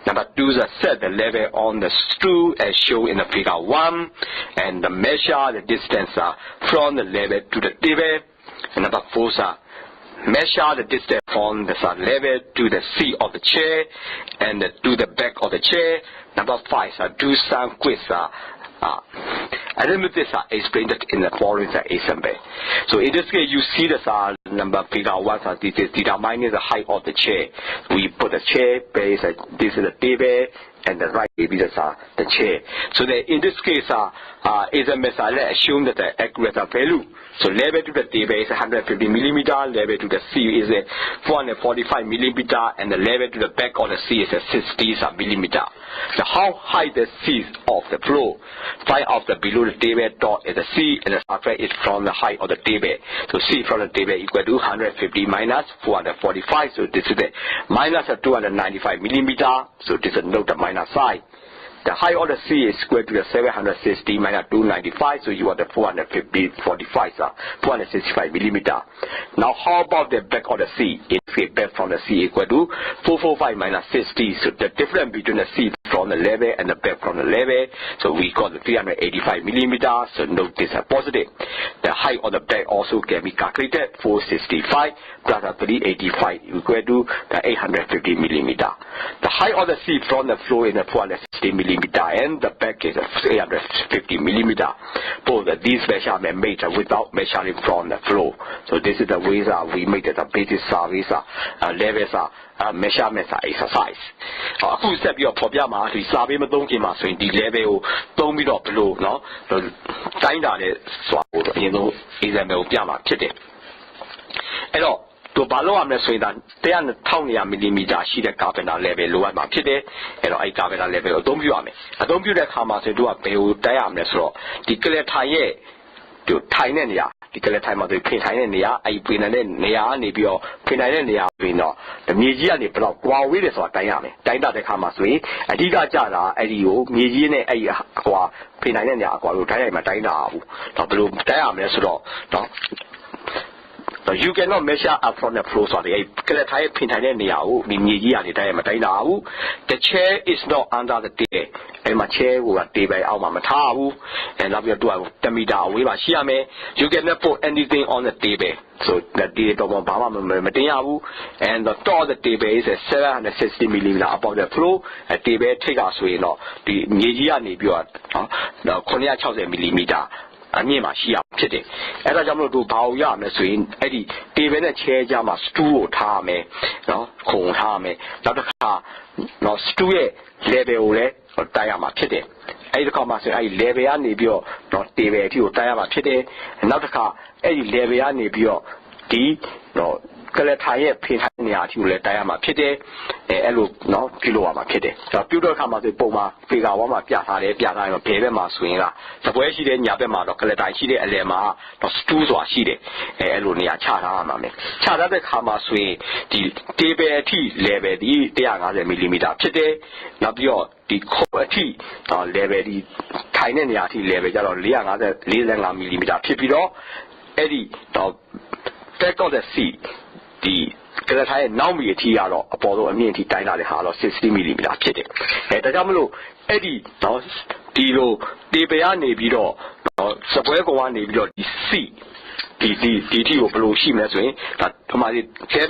Number 2 is set the level on the stool as shown in the figure 1, and measure the distance from the level to the table. And number 4 is measure the distance from the level to the seat of the chair and to the back of the chair. Number 5 is do some quiz. Arithmetic explained it in the following example. So in this case, you see the number figure 1. This is determining the height of the chair. We put the chair base. This is the table, and the right is the chair. So that in this case, is a method assume that the accurate value. So level to the table is 150 millimeter. Level to the seat is 445 millimeter, and the level to the back of the seat is 60 millimeter. So how high the seat of the floor? Find out the below the table dot is the seat, and the subtract is from the height of the table. So seat from the table equal to 150 minus 445. So this is the minus 295 millimeter. So this is note the minus sign. The height of the C is square to the 760 minus 295, so you are the 465 millimeter. Now how about the back of the C? If the back from the C equal to 445 minus 60, so the difference between the C from the level and the back from the level, so we got the 385 millimeter, so note this as positive. The height of the back also can be calculated, 465 plus 385 equal to the 850 millimeter. The height of the C from the floor is 460 millimeter. And the back is 850 millimeter. Both these measurements made without measuring from the floor. So this is the way we made the basic service levels measurements exercise. အခုဆက်ပြီးတော့ဖော်ပြမှာဒီ survey မသုံးခင်မှာဆိုရင်ဒီ level ကိုသုံးပြီးတော့ဘယ်လိုเนาะတိုင်းတာလဲဆိုတာကိုအရင်ဆုံး example ကိုပြမှာဖြစ်တယ်အဲ့တော့တို့ဘာလို့ရမလဲဆိုရင်ဒါ100,200 millimeter ရှိတဲ့ carpenter level လိုအပ်မှာဖြစ်တယ်အဲ့တော့အဲ့ carpenter level ကိုအသုံးပြုရမယ်အသုံးပြုတဲ့အခါမှာဆိုရင်တို့ကဘယ်ကိုတိုင်းရမလဲဆိုတော့ဒီ clear ထိုင်ရဲ့တို့ထိုင်တဲ့နေရာဒီ clear ထိုင်မှာဆိုဖိထိုင်တဲ့နေရာအဲ့ဖိနိုင်တဲ့နေရာကနေပြီးတော့ဖိနိုင်တဲ့နေရာပြီးတော့မြေကြီးကနေဘယ်တော့ကွာဝေးတယ်ဆိုတာတိုင်းရမယ်တိုင်းတဲ့အခါမှာဆိုရင်အဓိကကြတာအဲ့ဒီကိုမြေကြီးနဲ့အဲ့ဟိုဖိနိုင်တဲ့နေရာအကွာကိုတိုင်းရမှာတိုင်းတာဘူးတော့ဘယ်လိုတိုင်းရမလဲဆိုတော့So you cannot measure up from the floor. So the chair is not under the table. And my chair will table out my table. And now you do the meter away. You cannot put anything on the table. So the table and the top of the table is 760 millimeter above the floor. A table take us away. The media need you the cornea 60 millimeter. အမြင့်မှာရှိရဖြစ်တယ်အဲ့ဒါကြောင့်မလို့တို့ဘာလို့ရမလဲဆိုရင်အဲ့ဒီ table နဲ့ chair ကြားမှာ stool ကိုထားမယ်နော်ခုံထားမယ်နောက်တစ်ခါနော် stool ရဲ့ level ကိုလည်းတိုင်းရမှာဖြစ်တယ်အဲ့ဒီတစ်ခါမှာဆိုရင်အဲ့ဒီ level ကနေပြီးတော့နော် table အထိကိုတိုင်းရမှာဖြစ်တယ်နောက်တစ်ခါအဲ့ဒီ level ကနေပြီးတော့ဒီနော် ကလထိုင်ရဲ့ဖိထိုင်နေရာအထိကိုလည်းတိုင်းရမှာဖြစ်တယ်အဲ့လိုနော်ပြုလုပ်ရမှာဖြစ်တယ်ဆိုတော့ပြုတဲ့အခါမှာဆိုပုံမှာဖေကာဝါမှာပြထားတယ်ဘယ်ဘက်မှာဆိုရင်ကစပွဲရှိတဲ့ညာဘက်မှာတော့ကလထိုင်ရှိတဲ့အလယ်မှာတော့ stool ဆိုတာရှိတယ်အဲ့လိုနေရာချထားရမှာမယ်ချထားတဲ့အခါမှာဆိုရင်ဒီ table အထိ level ဒီ150 mm ဖြစ်တယ်နောက်ပြီးတော့ဒီခုံအထိ level ဒီထိုင်တဲ့နေရာအထိ level ကျတော့445 mm ဖြစ်ပြီးတော့အဲ့ဒီတော့ back of the seat ဒီ ကလထိုင်းနောက်မီအထိကတော့အပေါ်ဆုံးအမြင့်အထိတိုင်းလာတဲ့ဟာတော့60 mm ဖြစ်တယ်ဒါကြောင့်မလို့အဲ့ဒီတော့ဒီလိုတေပရနေပြီးတော့စပွဲကောင်ကနေပြီးတော့ဒီ C ဒီထိကိုဘယ်လိုရှိမလဲဆိုရင်ဒါဒီမှာ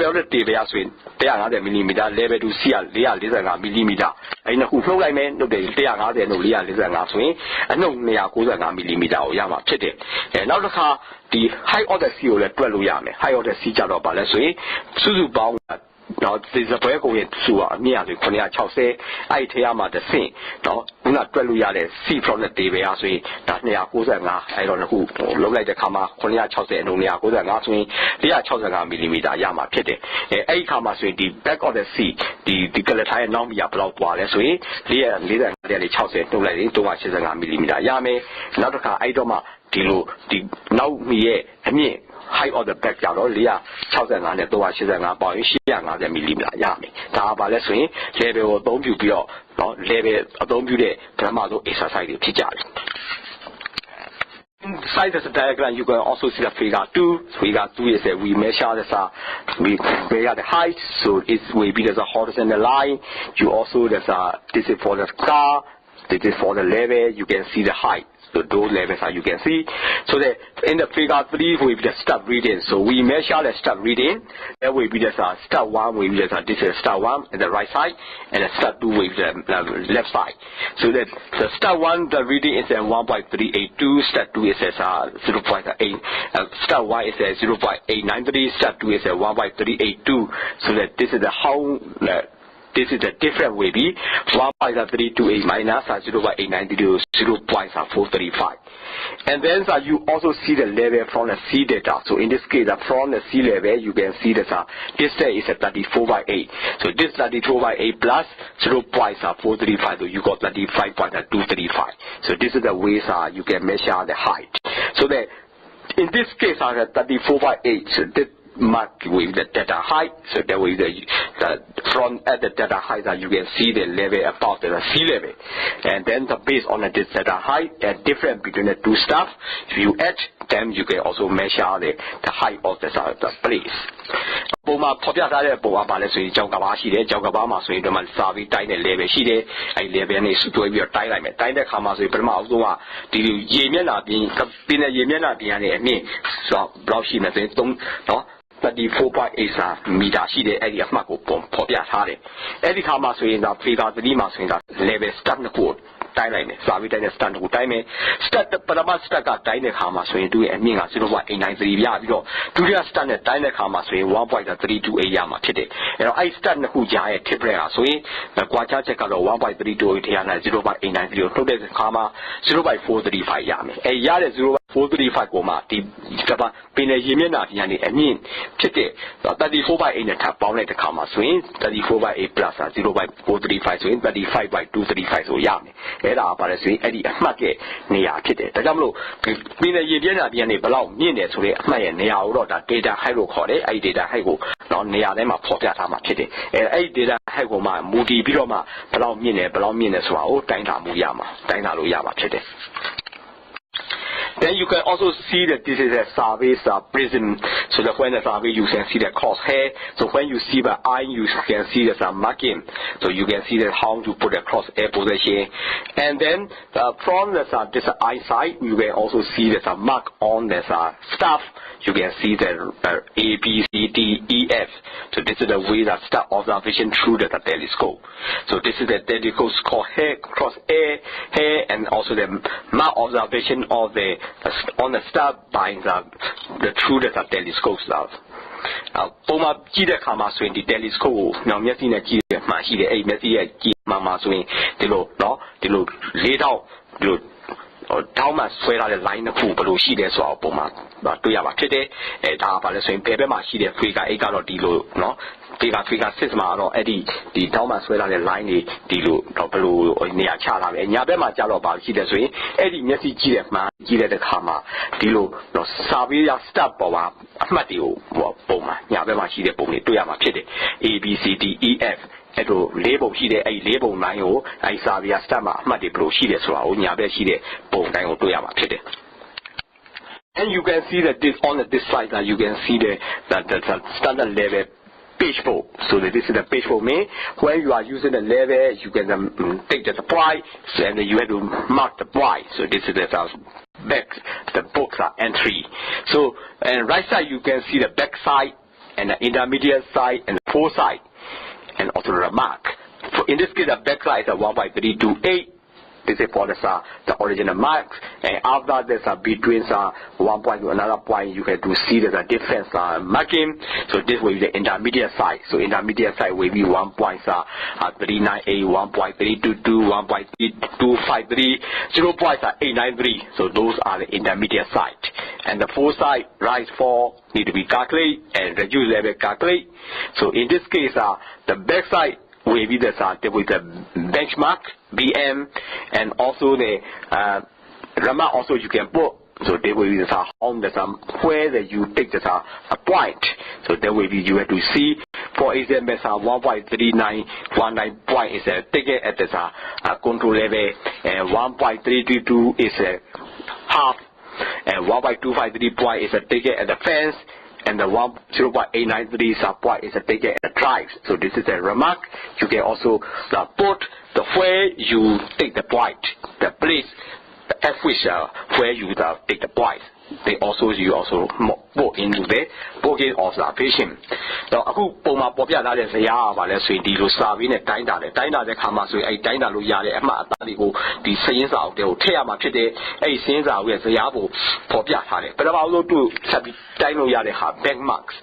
level နဲ့တေပရဆိုရင်150 mm level 2 C က445 mm အဲ့နှစ်ခုနှုတ်လိုက်မယ်နှုတ်တယ်150နှုတ်445ဆိုရင်အနှုတ်295 mm ကိုရမှာဖြစ်တယ်နောက်တစ်ခါဒီ height of the C ကိုလည်းတွက်လို့ရမယ် height of the C ကြတော့ဗာလဲဆိုရင်စုစုပေါင်းတော့ဒီစပွဲကိုရဲ့စုအမြင့်ဆို960အဲ့ဒီထဲမှာတစ်ဆင့်တော့ခုနတွက်လို့ရတဲ့ C from နဲ့ table ရဆိုရင်ဒါ295အဲ့တော့နှစ်ခုလုံးလိုက်တဲ့ခါမှာ960အနှုန်း295ဆိုရင်465 mm ရမှာဖြစ်တယ်အဲ့ဒီခါမှာဆိုရင်ဒီ back of the C ဒီကလထိုင်းရဲ့နောက်မီကဘယ်လောက်ပွားလဲဆိုရင်445နဲ့60နှုတ်လိုက်ရင်385 mm ရမယ်နောက်တစ်ခါအဲ့တော့မှဒီလိုဒီနောက်မီရဲ့အမြင့် height of the back ကြတော့465နဲ့385ပေါင်းရင်850 mm ရမယ်ဒါပါလဲဆိုရင် level ကိုအသုံးပြုပြီးတော့နော် level အသုံးပြုတဲ့ပထမဆုံး exercise တွေဖြစ်ကြတယ်Inside the diagram, you can also see the figure 2. Figure 2 is that we measure the height, so it will be there's a horizontal line. You also this is for the car, this is for the level. You can see the height. So those levels you can see. So that in the figure 3 will be the step reading. So we measure the step reading. There will be the step 1 will be this is step 1 on the right side, and the step 2 will be the left side. So that the step 1 the reading is at 1.382. Step 2 is at 0.8. Step 1 is at 0.893. Step 2 is at 1.382. So that this is the how. This is a different way be 1.328 minus 0.890 to 0.435. And then you also see the level from the C data. So in this case, from the C level, you can see that this is a 34/8. So this 34/8 plus 0.435, so you got 35.235. So this is the ways you can measure the height. So that in this case, 34/8. So this mark with the data height, so that way the from at the data height that you can see the level above the sea level, and then based on this data height, the difference between the two stuff, if you add them, you can also measure the height of the place. ပုံမှာဖော်ပြထားတဲ့ပုံကပါလဲဆိုရင်ကြောက်ကဘာရှိတယ်ကြောက်ကဘာမှာဆိုရင်ဒီမှာစာပြီးတိုင်းတဲ့ level ရှိတယ်အဲ့ level နဲ့တွဲပြီးတော့တိုင်းလိုက်မယ်တိုင်းတဲ့ခါမှာဆိုရင်ပထမအောင်ဆုံးကဒီရေမျက်နှာပြင်တဲ့ရေမျက်နှာပြင်ရတဲ့အမြင့်ဆိုတော့ဘယ်လောက်ရှိမလဲဆိုရင်3နော်34.8 meter ရှိတယ်အဲ့ဒီအမှတ်ကိုဖော်ပြထားတယ်အဲ့ဒီခါမှာဆိုရင်ဒါ figure 3မှာဆိုရင်ဒါ level start နှစ်ခုတိုင်းလိုက်မယ်စာပြီးတိုင်းတဲ့ start ကိုတိုင်းမယ် start ပထမ start ကတိုင်းတဲ့ခါမှာဆိုရင်သူ့ရဲ့အမြင့်က 0.893 ရပြီးတော့ဒုတိယ start နဲ့တိုင်းတဲ့ခါမှာဆိုရင် 1.328 ရမှာဖြစ်တယ်အဲ့တော့အဲ့ start နှစ်ခုကြားရဲ့ difference ဟာဆိုရင်ကွာခြားချက်ကတော့ 1.328 ထဲကနေ 0.893 ကိုထုတ်တဲ့ခါမှာ 0.435 ရမယ်အဲ့ရတဲ့ 0.435 ကိုမှဒီပင်လယ်ရေမျက်နှာပြင်ကနေအမြင့်ဖြစ်တဲ့ 34/8 နဲ့ထပ်ပေါင်းလိုက်တဲ့ခါမှာဆိုရင် 34/8 plus 0.435 ဆိုရင် 35/235 ဆိုရမယ်အဲ့ဒါပါလဲဆိုရင်အဲ့ဒီအမှတ်ရဲ့နေရာဖြစ်တယ်ဒါကြောင့်မလို့ပင်လယ်ရေမျက်နှာပြင်ကနေဘယ်လောက်မြင့်တယ်ဆိုတဲ့အမှတ်ရဲ့နေရာကိုတော့ဒါ data height လို့ခေါ်တယ်အဲ့ဒီ data height ကိုတော့နေရာထဲမှာဖော်ပြထားမှာဖြစ်တယ်အဲ့ဒီ data height ကိုမှမူတည်ပြီးတော့မှဘယ်လောက်မြင့်တယ်ဆိုတာကိုတိုင်းတာလို့ရမှာဖြစ်တယ်Then you can also see that this is a survey prism. So that when the survey you can see the crosshair. So when you see the eye, you can see the marking. So you can see that how to put the crosshair position. And then from this eye side, you can also see the mark on the stuff. You can see the A, B, C, D, E, F. So this is the way that start observation through the telescope. So this is the telescope crosshair, and also the mark observation of the on the star by the through the telescope stuff. ပုံမှာကြည့်တဲ့အခါမှာဆိုရင်ဒီ telescope ကိုညောင်မျက်စိနဲ့ကြည့်ရမှာရှိတယ်အဲ့မျက်စိရဲ့ကြည့်မှာဆိုရင်ဒီလိုနော်ဒီလို၄တောက်ဒီလိုတောင်းမှဆွဲထားတဲ့ line တစ်ခုဘယ်လိုရှိတယ်ဆိုတော့ပုံမှာတွေ့ရမှာဖြစ်တယ်ဒါကဘာလဲဆိုရင်ဘယ်ဘက်မှာရှိတဲ့ figure 8ကတော့ဒီလိုနော်figure 6မှာတော့အဲ့ဒီတောင်းမှဆွဲထားတဲ့ line တွေဒီလိုတော့ဘယ်လိုနေရာချထားလဲညာဘက်မှာကျတော့ဘာရှိတယ်ဆိုရင်အဲ့ဒီမျက်စိကြည့်တဲ့မှကြည့်တဲ့အခါမှာဒီလိုတော့စာပေးရ step ပေါ်မှာအမှတ်တွေကိုပုံမှာညာဘက်မှာရှိတဲ့ပုံတွေတွေ့ရမှာဖြစ်တယ် A B C D E F အဲ့လို၄ပုံရှိတဲ့အဲ့ဒီ၄ပုံတိုင်းကိုအဲ့စာပေးရ step မှာအမှတ်တွေဘယ်လိုရှိတယ်ဆိုတာကိုညာဘက်ရှိတဲ့ပုံတိုင်းကိုတွေ့ရမှာဖြစ်တယ်And you can see that this on this side that you can see the standard level page book. So this is the page book mean when you are using the level, you can take the price and you have to mark the price. So this is the back, the books are entry. So and right side you can see the back side and the intermediate side and the full side and also the mark. In this case, the back side is a 1.328. This is for the original marks, and after this between one point to another point, you have to see there's a difference marking. So this will be the intermediate side. So intermediate side will be 1.398, 1.322, 1.3253, 0.893. So those are the intermediate side. And the full side, rise, fall need to be calculated and reduce level calculate. So in this case, the back side will be the benchmark BM, and also the remark also you can put. So there will be the on the where that you take the a point. So there will be you have to see. For example, 1.3919 point is a ticket at the control level, and 1.322 is a half, and 1.253 point is a ticket at the fence. And the 0.893 point is a ticket at the drives. So this is a remark. You can also put the where you take the point, the place, the F which where you take the point. You also put into the booking observation. Soအခုပုံမှာပေါ်ပြထားတဲ့ဇယားကပါလဲဆိုရင်ဒီလိုစာပြီးနဲ့တိုင်းတာတယ်တိုင်းတာတဲ့ခါမှာဆိုရင်အဲ့တိုင်းတာလို့ရတဲ့အမှတ်အသားတွေကိုဒီစရင်းစာအုပ်တွေကိုထည့်ရမှာဖြစ်တဲ့အဲ့ဒီစရင်းစာအုပ်ရဲ့ဇယားကိုပေါ်ပြထားတယ်ပထမဆုံးသူဆက်ပြီးတိုင်းလို့ရတဲ့ဟာ bank marks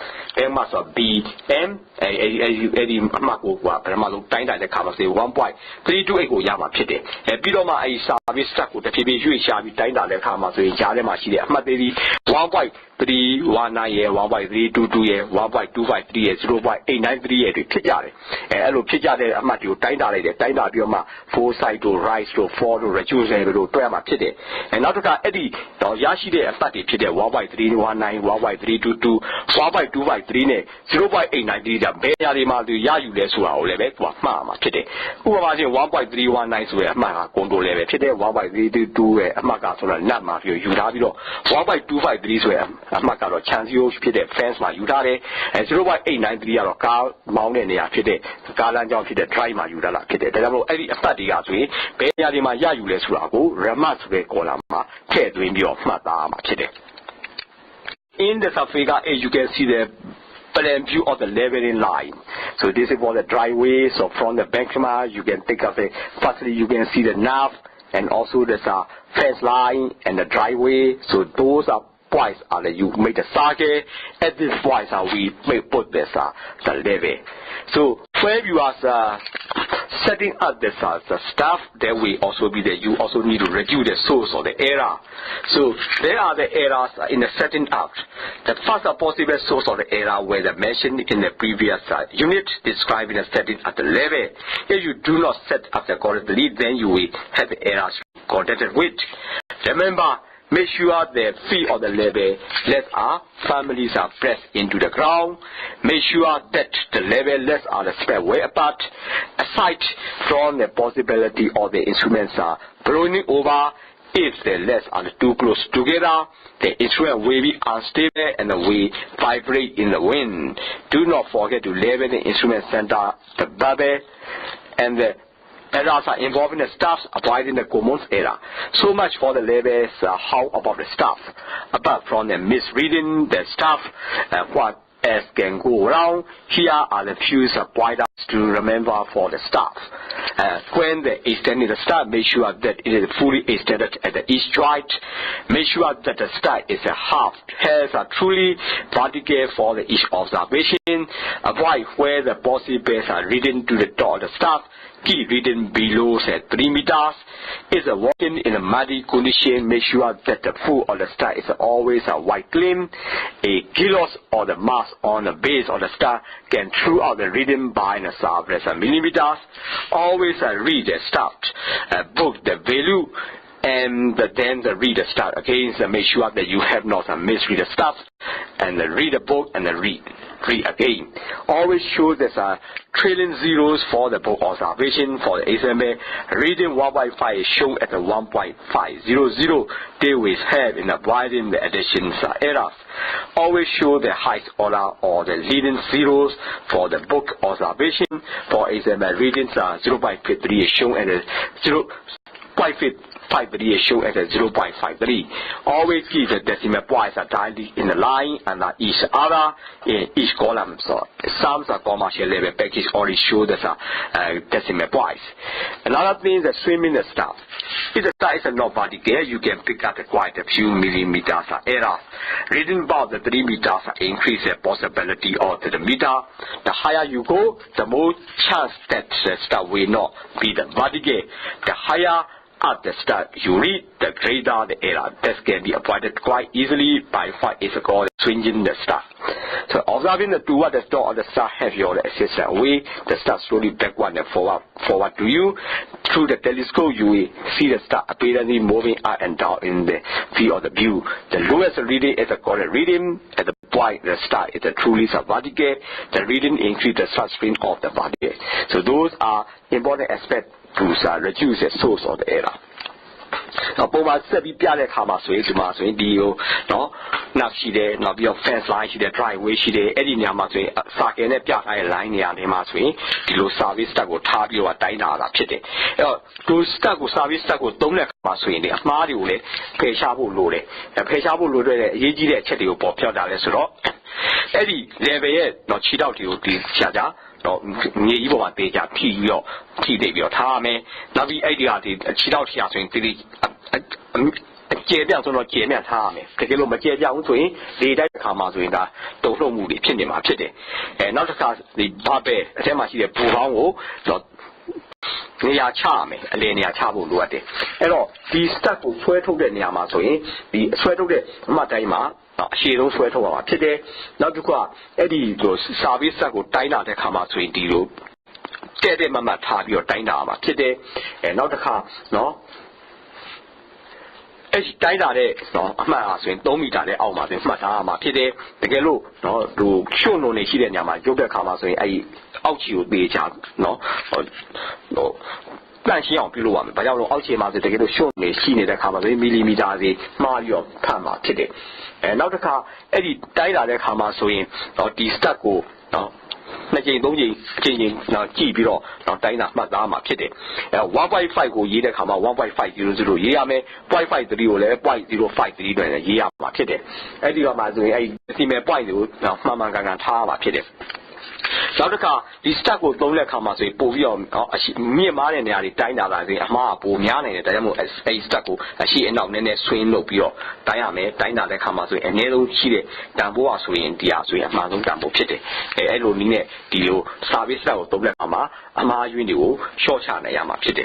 ဆို BM အဲ့ဒီအမှတ်ကိုပထမဆုံးတိုင်းတာတဲ့ခါမှာဆိုရင် 1.328 ကိုရမှာဖြစ်တယ်ပြီးတော့မှအဲ့ဒီ service stack ကိုတစ်ဖြည်းဖြည်းရွေ့ရှာပြီးတိုင်းတာတဲ့ခါမှာဆိုရင်ကြားထဲမှာရှိတဲ့အမှတ်သေးဒီ 1.319 ရဲ့ 1.322 ရဲ့ 1.253 ရဲ့ 0.893 ရဲ့တွေဖြစ်ကြတယ်အဲ့လိုဖြစ်ကြတဲ့အမှတ်တွေကိုတိုင်းတာလိုက်တယ်တိုင်းတာပြီးတော့မှ 4 side တို့ rise တို့ fall တို့ reduce တို့တွဲရမှာဖြစ်တယ်နောက်တစ်ခါအဲ့ဒီတော့ရရှိတဲ့အမှတ်တွေဖြစ်တဲ့ 1.319 1.322 1.253 နဲ့ 0.893 ဒါဘယ်နေရာတွေမှာသူရယူလဲဆိုတာကိုလည်းပဲသူကမှားမှာဖြစ်တယ်ဥပမာချင်း 1.319 ဆိုတဲ့အမှတ်က control level ဖြစ်တယ် 1.322 ရဲ့အမှတ်ကဆိုတော့ nut မှာပြီးယူထားပြီးတော့ 1.253 ဆိုတဲ့အမှတ်ကတော့ chance ဖြစ်တဲ့ fence မှာယူထားတယ်0.893 ကတော့ကားမောင်းတဲ့နေရာဖြစ်တဲ့ကားလမ်းကြောင်းဖြစ်တဲ့ drive မှာယူထားတာဖြစ်တယ်ဒါကြောင့်မို့အဲ့ဒီအမှတ်တွေကဆိုရင်ဘယ်နေရာတွေမှာရယူလဲဆိုတာကို remark ဆိုတဲ့ column မှာထည့်သွင်းပြီးတော့မှတ်သားရမှာဖြစ်တယ် In the figure A you can see the plan view of the leveling line. So this is for the driveway. So from the benchmark you can take up the firstly you can see the nav and also the fence line and the driveway. So those are points are that you make the circle. At this point we may put this the level. So when you are setting up the stuff, then we also be that you also need to reduce the source of the error. So there are the errors in the setting up. The first possible source of the error were mentioned in the previous unit describing the setting at the level. If you do not set up the correctly, then you will have the errors connected with. Remember, make sure the feet of the level less are families are pressed into the ground. Make sure that the level less are spread way apart. Aside from the possibility of the instruments are blowing over, if the legs are too close together, the instrument will be unstable and will vibrate in the wind. Do not forget to level the instrument center, the bubble, and the errors are involving the staffs, avoiding the common error. So much for the levels. How about the staff? Apart from the misreading the staff, what else can go wrong? Here are the few pointers to remember for the staff. When the extending the staff, make sure that it is fully extended at the each joint. Make sure that the staff is a half. Hairs are truly vertical for the each observation. Avoid where the possibilities are reading to the top of the staff. Keep reading below 3 meters. Is walking in a muddy condition. Make sure that the foot of the star is always a white gleam. A kilos or the mass on the base of the star can throw out the reading by the surface millimeters. Always read the start. Book the value. And then the reader start again. So make sure that you have not misread the stuff and read the book and read. 3 again. Always show there's a trailing zeros for the book observation for the example. Reading 1.5 is shown at the 1.500. They will help in avoiding the additions errors. Always show the highest order or the leading zeros for the book observation. For example, readings 0.53 is shown at the 0.53 is shown as a 0.53. Always keep the decimal points directly in the line and each other in each column. So sums are commercial level package already show the decimal points. Another thing is the swimming the star. If the star is not vertical, you can pick up quite a few millimeters error. Reading about the 3 meters increase the possibility of the meter. The higher you go, the more chance that the star will not be the vertical. The higher at the start you read, the greater the error. This can be avoided quite easily by what is called swinging the star. So observing the two the door of the star have your assistant way, the star slowly backward and forward to you. Through the telescope you will see the star apparently moving up and down in the field of the view. The lowest reading is a correct reading. At the point the star is a truly vertical. The reading increase the star spin of the vertical. So those are important aspects to reduce the source of the error. Now, Poma said, "We piano come so into my so deal. No, now she there, now be a fence line, she there, driveway, she there, Eddie Yamasway, Sakan, a piano line, and Yamasway, the low service that will tab you a dina, pity. To stack with service that will don't let Masway, the Mario, Peshabu Lode, a Peshabu Lode, Yiji, Chetty, Popular, Eddie, never not cheat out you, the Chada. 你如果話地價 P 咗 P 地表他咩？那邊 A 啲下啲起到下算啲借邊做到借面他咩？佢哋攞咪借價算你哋看嘛算啦，到時冇嚟騙你嘛騙的。嗱這個你八百，這嘛是嚟補翻我就。 你也差沒，連你也差不多的。哎咯，第三步出頭的你嘛，所以你出頭的嘛在嘛啊，系统出头啊，这个那就话，哎你就稍微三个带拿的看嘛，所以你就这点慢慢差别带拿嘛，这个哎那就看喏。 哎，带拿的喏，嘛啊，所以2米大的奥嘛，所以嘛啥嘛，这个那个路喏，路小路那些的伢嘛，有的看嘛，所以哎。 奥奇有别家喏，但是比如我们，大家用奥奇嘛，就这个都小的细的看嘛，所以米大的马里奥看嘛，这个，然后这看，哎，你带来的看嘛，所以，第三个，那些东西进行记笔了，带拿嘛拿嘛，这个，1.5个一的看嘛，1.500一样咩？1.5这里有嘞，1.05这里的一样嘛，这个，哎，这个嘛，所以哎，这边1.5慢慢刚刚差嘛，这个。 然后这个，你这个东来看嘛，所以不要密码的那里带拿来的，嘛不密码的，大家么这个是按照那水路比较，大家没带拿来看嘛，所以那种起的，但不话水底下水马上但不撇的，路里呢，第六service 这个东来看嘛，马运流小车那样嘛撇的。